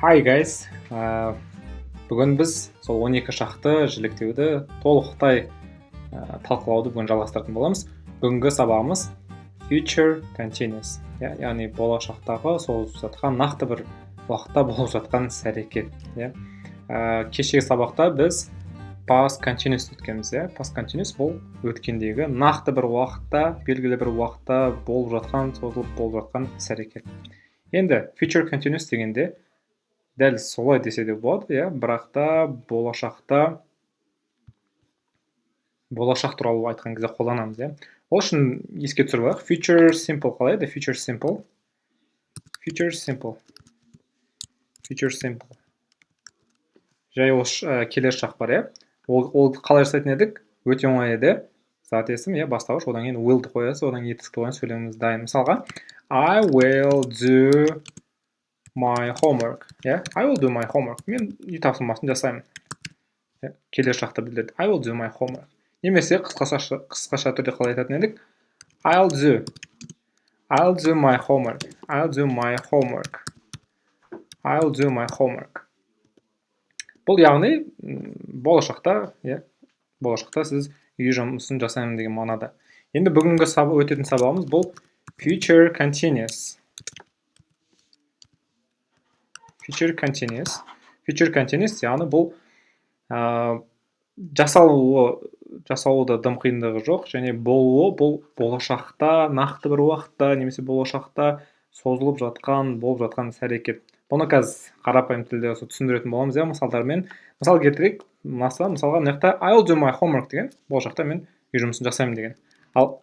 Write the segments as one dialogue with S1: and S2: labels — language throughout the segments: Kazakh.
S1: Hi guys, бүгін біз сол 12 шақты жіліктеуді толықтай талқылауды бүгін жалғастыратын боламыз. Бүгінгі сабағымыз future continuous, яғни болашақтағы созылып жатқан нақты бір уақытта болып жатқан іс-әрекет. Кешегі сабақта біз past continuous өткенбіз. Past continuous бұл өткендегі нақты бір уақытта, белгілі бір уақытта болып жатқан, созылып болып жатқан іс-әрекет. Енді future continuous дегенде дәл солай десе де болады, бірақ та болашақ туралы айтқан кезде қолданамыз. Ол үшін еске түсіріп алайық. Future simple қалай еді? Future simple. Жай келесі шақ бар, Ол қалай жасайтын едік? Өте оңай еді. Зат есім, бастауыш, одан кейін will'ді қоясыз, одан кейін етістікті қойыңыз, сөйлеміңіз дайын. Мысалға, I will do my homework. I will do my homework. Мен үй тапсырмасын жасаймын. Келесі шақты білдіреді. I will do my homework. Немесе қысқаша түрде қалай айтатын едік? I'll do my homework. Бұл яғни болашақта сіз үй жұмысын жасаймын деген мағынада. Енді бүгінгі өтетін сабағымыз бұл future continuous. Future continuous яғни бұл жасалуы дым қиындығы жоқ, және болуы бұл болашақта, нақты бір уақытта, немесе болашақта созылып жатқан, болып жатқан іс-әрекет. Бұны қазір қарапайым тілде түсіндіретін боламыз, мысалдармен. Мысал келтірейік, мысалға мына жақта I will do my homework деген, болашақта мен үй жұмысын жасаймын деген. Ал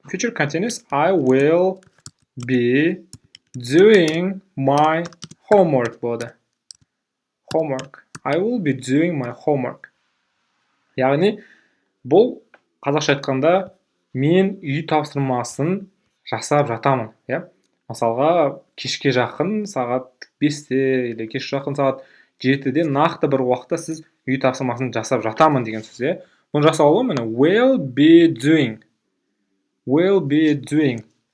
S1: future continuous I will be doing my homework болады. I will be doing my homework. Яғни, бұл қазақша айтқанда мен үй тапсырмасын жасап жатамын. Мысалға, кешке жақын сағат 5-те, или кешке жақын сағат 7-де нақты бір уақытта сіз үй тапсырмасын жасап жатамын деген сөз. Бұны жасауы міне will be doing.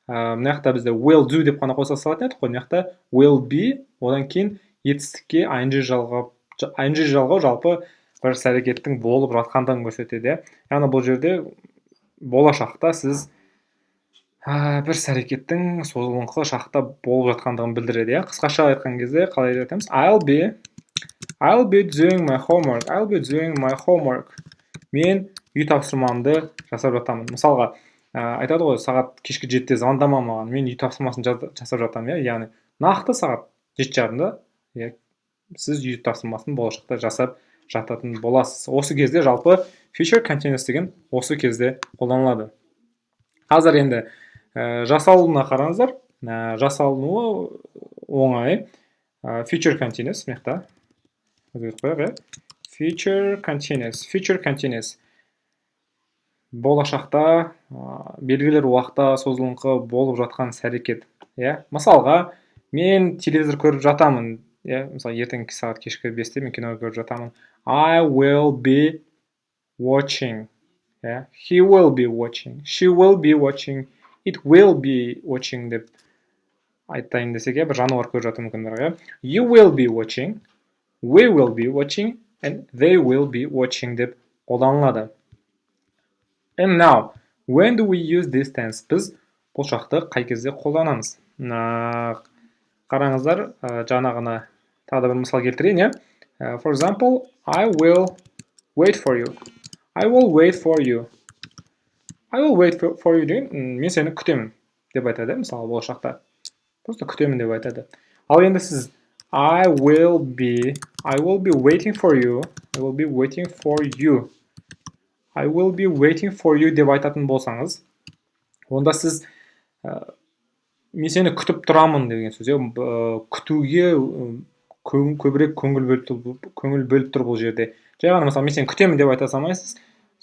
S1: Мына жақта бізде will do деп қана қоса салатын едік қой. Мына жақта will be, одан кейін етістікке ing жалғау жалпы бір іс-әрекеттің болып жатқандығын көрсетеді. Яғни бұл жерде болашақта сіз бір іс-әрекеттің созылыңқы шақта болып жатқандығын білдіреді. Қысқаша айтқан кезде қалай айтамыз? I'll be doing my homework. Мен үй тапсырмамды жасап жатамын. Мысалға, айтады ғой, сағат кешкі 7-те звондама маған, мен үй тапсырмасын жасап жатамын. Яғни, нақты сағат 7:30-да сіз үй тапсырмасын болашақта жасап жататын боласыз. Осы кезде жалпы future continuous деген осы кезде қолданылады. Қазір енді жасалуына қараңыздар. Жасалынуы оңай. Future continuous, мекта. Future continuous. Болашақта белгілер уақытта созылыңқы болып жатқан іс-әрекет. Мысалға, мен телевизор көріп жатамын. Мысалы, ертең сағат кешкі 5-те мен кино көріп жатамын. I will be watching. He will be watching. She will be watching. It will be watching деп айтайын десек, бір жануар көріп жату мүмкін. You will be watching. We will be watching. And they will be watching деп қолданылады. And now, when do we use this tense? Біз бұл шақты қай кезде қолданамыз? Қараңыздар, жаңағына тағы бір мысал келтірейін. For example, I will wait for you. Деген, мен сені күтемін деп айтады, мысалы болашақта. Просто күтемін деп айтады. Ал енді сіз I will be waiting for you. Деп айтатын болсаңыз, онда сіз мен сені күтіп тұрамын деген сөз. Күтуге көбірек көңіл бөліп тұр бұл жерде. Жай ғана мысалы мен сені күтемін деп айта салмайсыз.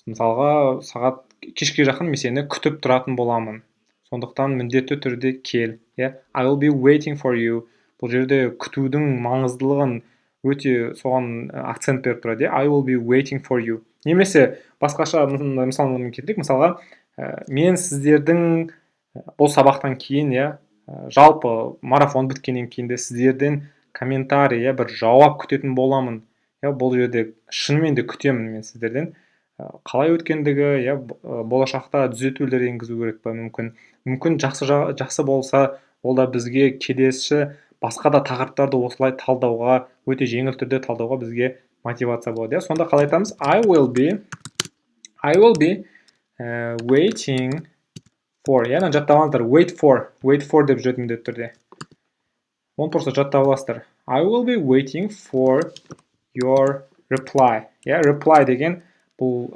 S1: Мысалға, сағат кешке жақын мен сені күтіп тұратын боламын. Сондықтан міндетті түрде кел. I will be waiting for you. Бұл жерде күтудің маңыздылығын өте соған акцент беріп тұрады. I will be waiting for you. Немесе басқаша мысалын келтірейік. Мысалға, мен сіздердің бұл сабақтан кейін, жалпы марафон біткеннен кейін де сіздерден комментарий, бір жауап күтетін боламын. Бұл жерде шынымен де күтемін мен сіздерден. Қалай өткендігі, болашақта түзетулер енгізу керек па, мүмкін жақсы болса, ол да бізге келесі басқа да тақырыптарды осылай талдауға, өте жеңіл түрде талдауға бізге мотивация болады. Сонда қалай айтамыз? I will be waiting for. Жаттап алыңыздар. Wait for деп жүреді міндетті түрде. Оны просто жаттап аласыздар. I will be waiting for your reply. Reply деген бұл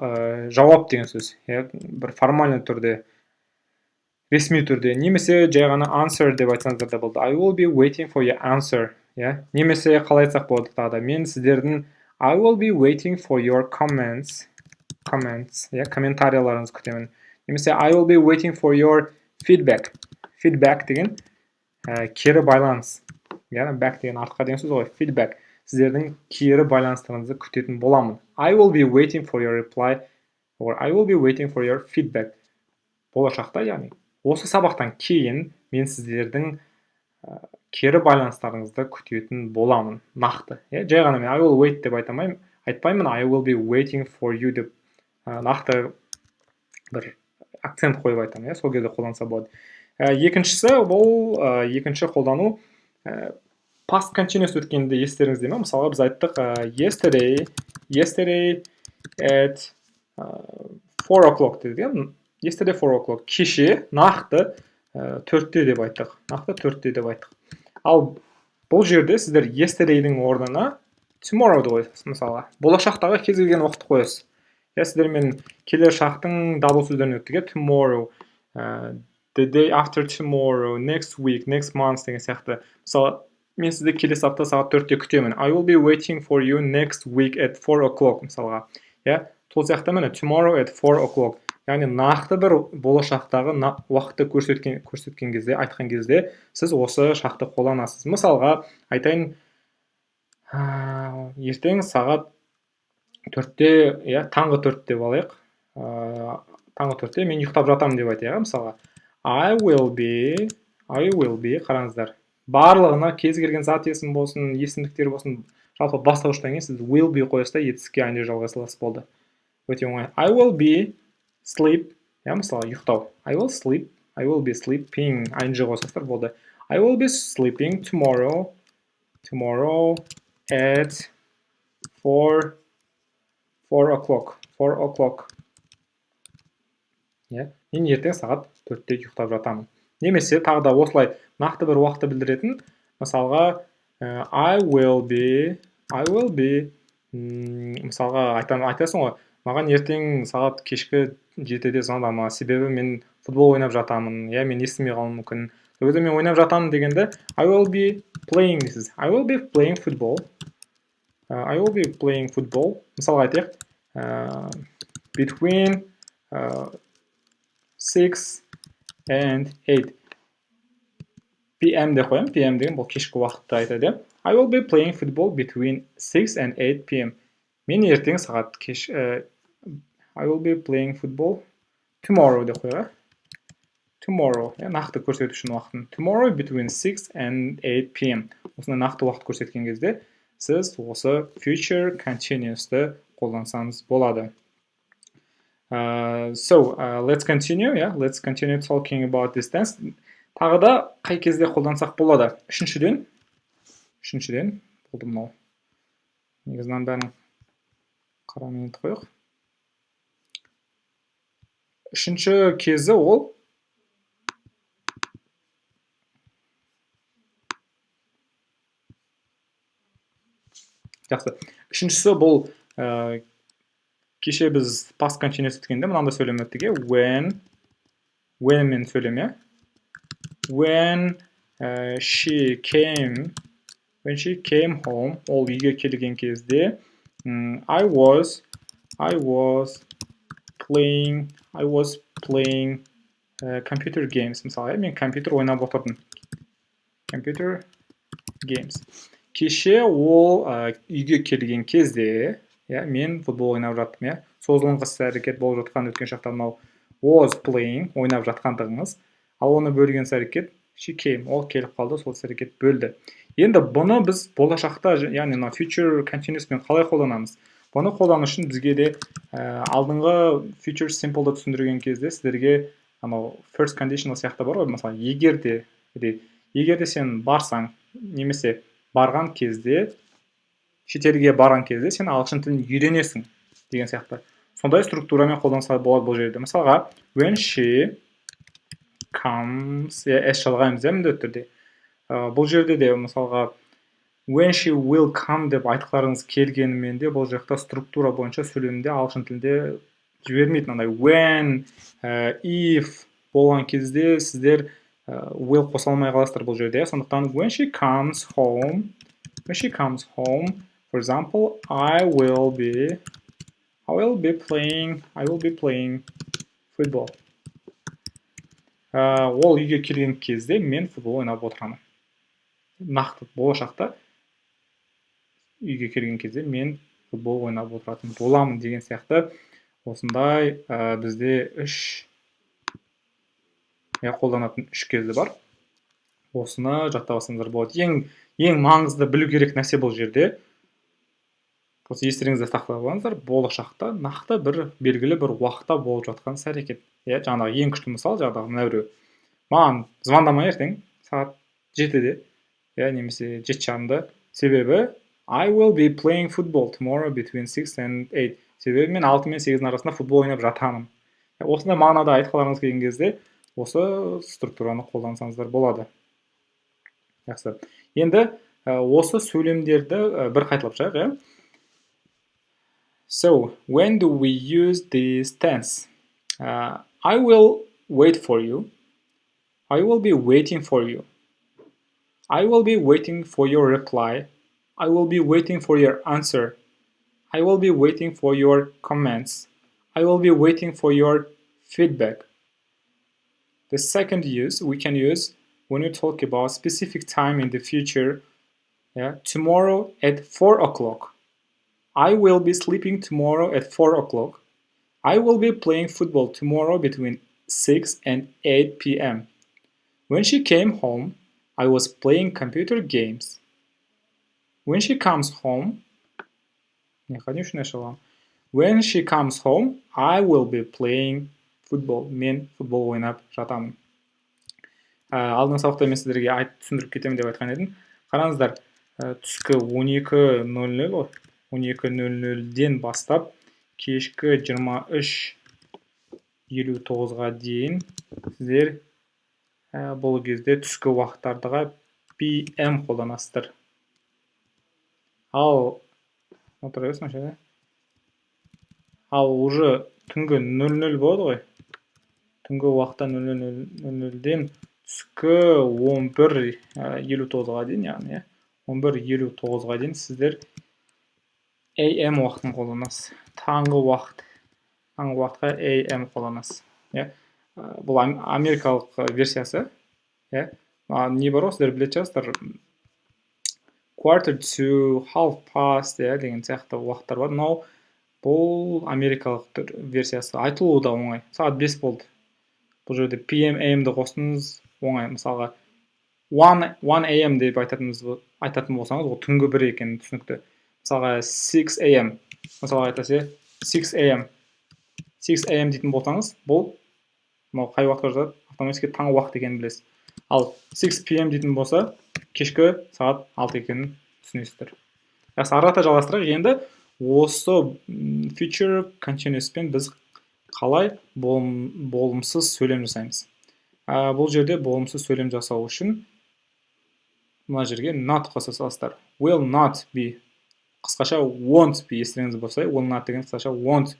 S1: жауап деген сөз. Бір формальный түрде, ресми түрде. Немесе жай ғана answer деп айтсаңыздар да болды. I will be waiting for your answer. Немесе қалай айтсақ болады тағы да. Мен сіздердің I will be waiting for your comments. Комментарияларыңыз күтемін. Немесе I will be waiting for your feedback. Feedback деген кері байланыс. Back деген артқа деген сөз ғой. Feedback. Сіздердің кері байланыстарыңызды күтетін боламын. I will be waiting for your reply or I will be waiting for your feedback. Болашақта, осы сабақтан кейін мен сіздердің кері байланыстарыңызды күтетін боламын. Нақты. Жай ғана мен I will wait деп айтпаймын. I will be waiting for you деп нақты бір акцент қойып айтамын. Сол кезде қолданса болады. Екіншісі, бұл екінші қолдану past continuous өткенде естеріңізде ме? Мысалға біз айттық yesterday at 4 o'clock деді. Yesterday 4 o'clock. Кеше нақты 4-те деп айттық. Ал бұл жерде сіздер yesterday'дің орнына tomorrow'ды қойасыз. Мысалға болашақтағы кез келген уақытты қоясыз. Сіздер мен келер шақтың дабыл сөздерін өттік. Tomorrow, the day after tomorrow, next week, next month деген сияқты. Мысалы, мен сізді келесі апта сағат 4-те күтемін. I will be waiting for you next week at 4 o'clock мысалға. Сол сияқты міне tomorrow at 4 o'clock. Яғни нақты бір болашақтағы уақытты көрсеткен кезде, айтқан кезде сіз осы шақты қолданасыз. Мысалға айтайын, ертең сағат 4-те, таңғы 4-те болайық. Таңғы 4-те мен ұйықтап жатамын деп айтайық. Мысалға I will be, қараңыздар. Барлығына кез келген зат есім болсын, есімдіктер болсын, жалпы бастауыштан кейін сіз will be қойасыз да етіске айнде жалғасыласы болды. Өте оңай. I will be sleep, мысалы ұйықтау. I will be sleeping, айнде қосасыздар болды. I will be sleeping tomorrow at 4 o'clock. Мен ертең сағат 4-те ұйықтап жатамын. Немесе тағы да осылай нақты бір уақытты білдіретін, мысалға I will be, мысалға айтасың ғой, маған ертең сағат кешкі 7-де звондама, себебі мен футбол ойнап жатамын, мен естімей қалуым мүмкін. Сол кезде мен ойнап жатамын дегенде I will be playing дейсіз. I will be playing football. Мысалға айтайық, between 6 and 8 p.m. де қоям. p.m. деген бұл кешкі уақытты айтады. I will be playing football between 6 and 8 p.m. Мен ертең сағат кеш I will be playing football tomorrow де қояға. Tomorrow, нақты көрсету үшін уақытын. Tomorrow between 6 and 8 p.m. Осындай нақты уақыт көрсеткен кезде сіз осы future continuous'ты қолдансаңыз болады. Let's continue, let's continue talking about this tense. Тағы да қай кезде қолдансақ болады? Үшіншіден, болды мынау. Негізінен бәрін қарамен қойық. Үшінші кезі ол жақсы. Үшіншісі бұл кеше біз past continuous өткенде мынандай сөйлем өттік. When мен сөйлем, When she came home, ол үйге келген кезде I was playing computer games. Мысалы, мен компьютер ойнап отырдым. Computer games. Кеше ол үйге келген кезде, мен футбол ойнап жаттым, созылыңқы әрекет болып жатқан өткен шақта мынау was playing, ойнап жатқандығыңыз. Ал оны бөлген әрекет she came, ол келіп қалды, сол іс-әрекет бөлді. Енді бұны біз болашақта, яғни мына future continuouспен қалай қолданамыз? Бұны қолдану үшін бізге де алдыңғы future simple'ды түсіндірген кезде сіздерге анау first conditional сияқты бар ғой, мысалы егер де сен барсаң, немесе барған кезде, шетелге барған кезде сен ағылшын тілін үйренесің деген сияқты. Сондай структурамен қолданса болады бұл жерде. Мысалға, when she comes, s жалғаймыз міндетті түрде. Бұл жерде де мысалға when she will come деп айтқыларыңыз келгенімен де бұл жақта структура бойынша сөйлемде ағылшын тілінде жібермейді. Мынандай when, if болған кезде сіздер will қоса алмай қаласыздар бұл жерде. Сондықтан when she comes home, for example, I will be playing football. Ол үйге келген кезде мен футбол ойнап отырамын. Нақты болашақта үйге келген кезде мен футбол ойнап отыратын боламын деген сияқты осындай бізде қолданатын үш кезі бар. Осыны жаттап алсаңыздар болады. Ең маңызды білу керек нәрсе бұл жерде. Осы естеріңізде сақтап алыңыздар, болашақта нақты белгілі бір уақытта болып жатқан іс-әрекет. Жаңағы ең күшті мысал, жаңағы мына біреу. Маған звондама ертең сағат 7-де, немесе 7:30-да. Себебі I will be playing football tomorrow between 6 and 8. Себебі мен 6 мен 8 арасында футбол ойнап жатамын. Осындай мағынада айтқыларыңыз келген кезде осы структураны қолдансаңыздар болады. Жақсы. Енді осы сөйлемдерді бір қайталап шығайық, So, when do we use this tense? I will wait for you. I will be waiting for you. I will be waiting for your reply. I will be waiting for your answer. I will be waiting for your comments. I will be waiting for your feedback. The second use we can use when we talk about specific time in the future. Tomorrow at 4 o'clock. I will be sleeping tomorrow at 4 o'clock. I will be playing football tomorrow between 6 and 8 p.m. When she came home, I was playing computer games. When she comes home, when she comes home, I will be playing football. Мен футбол ойнап жатамын. Алдыңғы сабақта мен сіздерге түсіндіріп кетемін деп айтқан едім. Қараңыздар, түскі 12:00 ғой. 12:00-ден бастап кешкі 23:59-ға дейін сіздер бұл кезде түскі уақыттардыға PM қолданасыздар. Ал уже түнгі 00 болады ғой. Түнгі уақытта 00:00-ден түскі 11:59-ға дейін, яғни 11:59-ға дейін сіздер AM уақытын қолданасыз. Таңғы уақытқа AM қолданасыз. Бұл америкалық версиясы. Не бар, сіздер білетін шығарсыздар. Quarter to, half past деген сияқты уақыттар бар. Бұл америкалық версиясы. Айтылуы да оңай. Сағат 5 болды. Бұл жерде PM, AM-ді қостыңыз оңай. Мысалға 1 AM деп айтатын болсаңыз, ол түнгі 1 екені түсінікті. Мысалға 6 AM. Мысалға айтасы 6 AM. 6 AM дейтін болсаңыз, бұл қай уақытқа жатады? Автоматически таңғы уақыт екенін білесіз. Ал 6 PM дейтін болса, кешкі сағат 6 екенін түсінесіздер. Арата жалғастырайық. Енді осы future continuouспен біз қалай болымсыз сөйлем жасаймыз. Бұл жерде болымсыз сөйлем жасау үшін мына жерге not қоса саласыздар. Will not be. Қысқаша won't be естеріңізде болса, will not деген қысқаша won't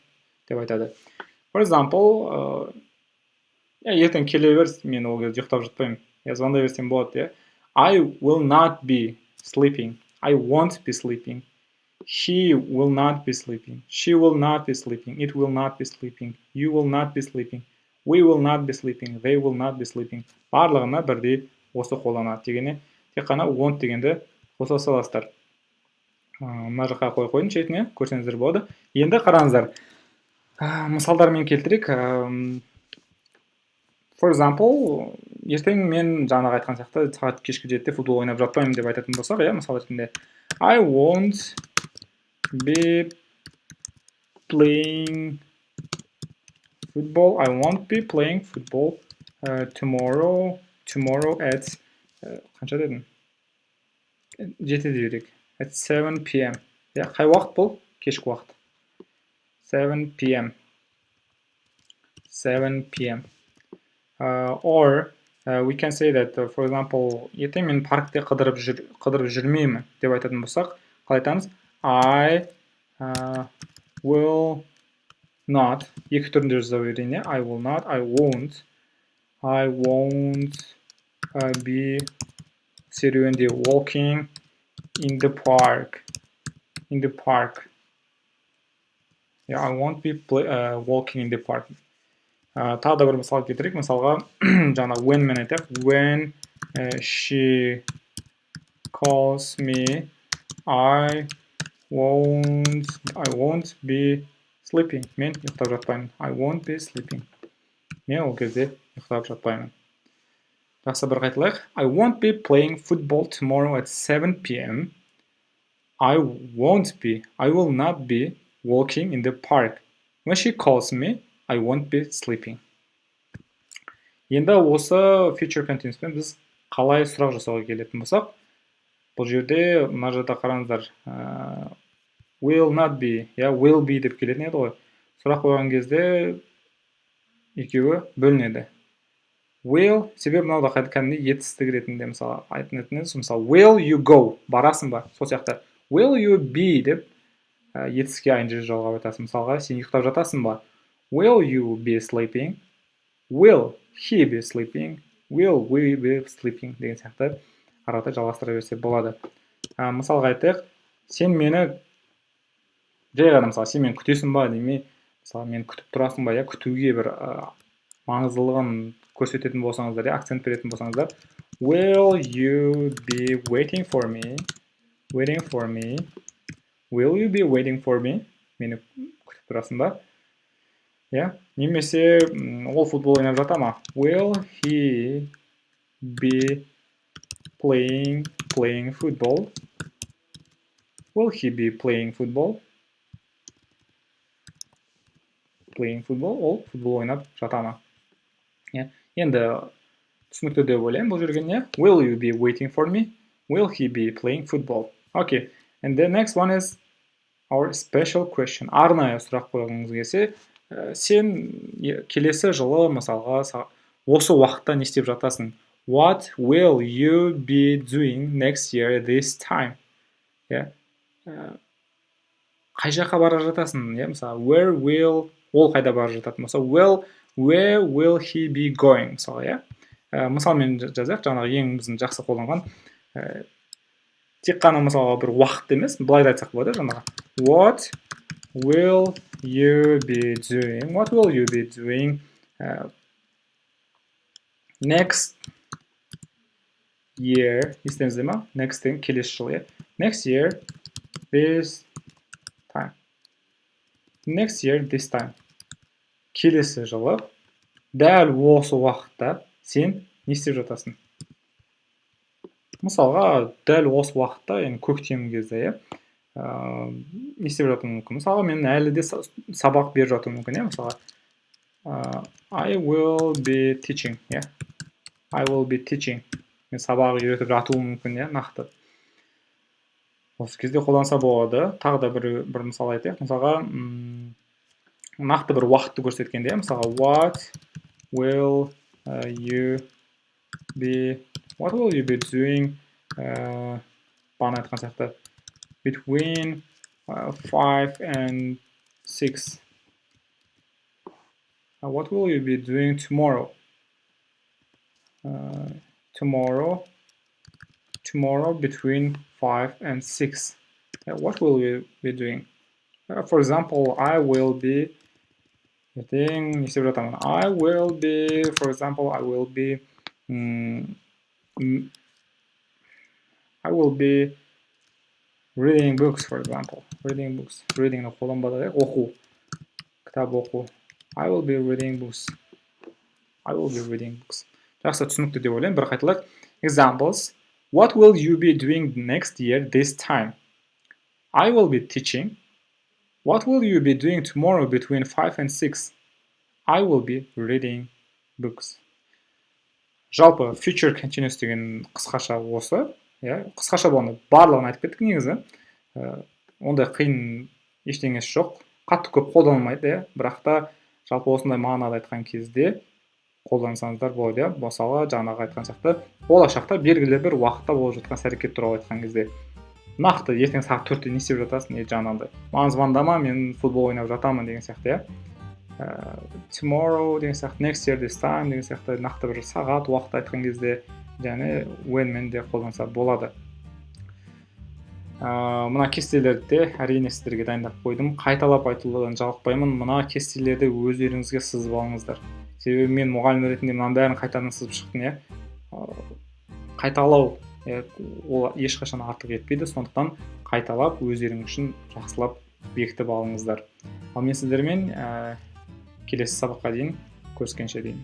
S1: деп айтады. For example, ертең келе берсін, мен ол кезде ұйықтап жатпаймын. Звондай берсем болады, I will not be sleeping. I won't be sleeping. He will not be sleeping. She will not be sleeping. It will not be sleeping. You will not be sleeping. We will not be sleeping. They will not be sleeping. Барлығына бірдей осы қолданады дегені. Тек қана won't дегенді қоса саласыздар. Мына жаққа қойын шетіне, көрсеңіздер болады. Енді қараңыздар. Мысалдармен келтірейік. For example, ертең мен жаңағы айтқан сияқты сағат кешкі 7-те футбол ойнап жатпаймын деп айтатын болсақ, иә, мысал ретінде I won't be playing football. I won't be playing football tomorrow at қанша дедің? 7-де берейік. At 7 p.m. иә, қай уақыт бұл? Кешкі уақыт. 7 p.m. 7 p.m. Or we can say that, for example, ертең мен паркте қыдырып жүрмеймін деп айтатын болсақ, қалай айтамыз? I will not, екі түрінде жаза берейін, I will not, I won't be серуенде, walking in the park. Yeah, I won't be walking in the park. Тағы да бір мысал келтірейік. Мысалға, жаңа when мен айтайық. When she calls me, I won't be sleeping. Мен ұйықтап жатпаймын. I won't be sleeping. Мен ол кезде ұйықтап жатпаймын. Жақсы, бір қайталайық. I won't be playing football tomorrow at 7 p.m. I will not be walking in the park. When she calls me, I won't be sleeping. Енді осы future continuouspен біз қалай сұрақ жасауға келетін болсақ, бұл жерде мына жерде қараңыздар, will not be, я will be деп келетін еді ғой. Сұрақ қойған кезде екеуі бөлінеді. Will, себебі мынау да кәдімгідей етістік ретінде мысалы айтатын еді. Мысалы will you go, барасың ба? Сол сияқты will you be деп етістікке ing жалғап айтасың. Мысалға сен ұйықтап жатасың ба? Will you be sleeping? Will he be sleeping? Will we be sleeping? Деген сияқты арада жалғастыра берсе болады. Мысалға айтайық, сен мені жай ғана мысалы сен мені күтесің ба демей, мысалы мені күтіп тұрасың ба, я күтуге бір маңыздылығын көрсететін болсаңыздар, акцент беретін болсаңыздар, will you be waiting for me? Will you be waiting for me? Мені күтіп тұрасың ба? Немесе ол футбол ойнап жата ма? Will he be playing football? Will he be playing football? Ол футбол ойнап жата ма? Енді түсінікті деп ойлаймын бұл жерге не? Will you be waiting for me? Will he be playing football? Okay, and the next one is our special question. Арнайы сұрақ қойғыңыз келсе, сен келесі жылы мысалға осы уақытта не істеп жатасың? What will you be doing next year this time? Қай жаққа бара жатасың? Мысалы, where will, ол қайда бара жататын болса, where will he be going? Мысалы, мысалмен жазайық, жаңағы ең біздің жақсы қолданған, тек қана мысалға бір уақыт емес, былай да айтсақ болады, жаңағы what will you be doing next year, естіңізде ма? Next thing, келесі жылы, next year this time. Келесі жылы дәл осы уақытта сен не істеп жатасың? Мысалға, дәл осы уақытта, яғни көктем кезде, не істеп жатуым мүмкін? Мысалға, мен әлі де сабақ беріп жатуым мүмкін, мысалға, I will be teaching, мен сабақ үйретіп жатуым мүмкін, нақты. Осы кезде қолданса болады. Тағы да бір мысал айтайық. Мысалға, нақты бір уақытты көрсеткенде, мысалға, what will you be doing, бана айтқан сияқты, between 5 and 6. What will you be doing tomorrow? Tomorrow between 5 and 6. What will you be doing? For example, I will be reading books, for example. Reading қолданбады, оқу, кітап оқу. I will be reading books. I will be reading books. Жақсы, түсінікті деп ойлаймын. Бір қайталайық. Examples. What will you be doing next year this time? I will be teaching. What will you be doing tomorrow between 5 and 6? I will be reading books. Жалпы future continuous деген қысқаша осы. Қысқаша болғанда барлығын айтып кеттік негізі. Ондай қиын ештеңесі жоқ. Қатты көп қолданылмайды, бірақ та жалпы осындай мағынада айтқан кезде қолдансаңыздар болады. Мысалы, жаңағы айтқан сияқты, болашақта белгілі бір уақытта болып жатқан іс-әрекет туралы айтқан кезде нақты ертең сағат 4-те не істеп жатасың, жаңағыдай. Маған звондама, мен футбол ойнап жатамын деген сияқты, tomorrow деген сияқты, next year this time деген сияқты нақты бір сағат уақыт айтқан кезде және when-мен де қолданса болады. Мына кестелерді әрине сіздерге дайындап қойдым. Қайталап айтудан жалықпаймын. Мына кестелерді өздеріңізге сызып алыңыздар. Себебі мен мұғалім ретінде мынаның бәрін қайтадан сызып шықтым, Қайталау ол ешқашан артық етпейді, сондықтан қайталап өздеріңіз үшін жақсылап бекітіп алыңыздар. Ал мен сіздермен келесі сабаққа дейін көріскенше дейін.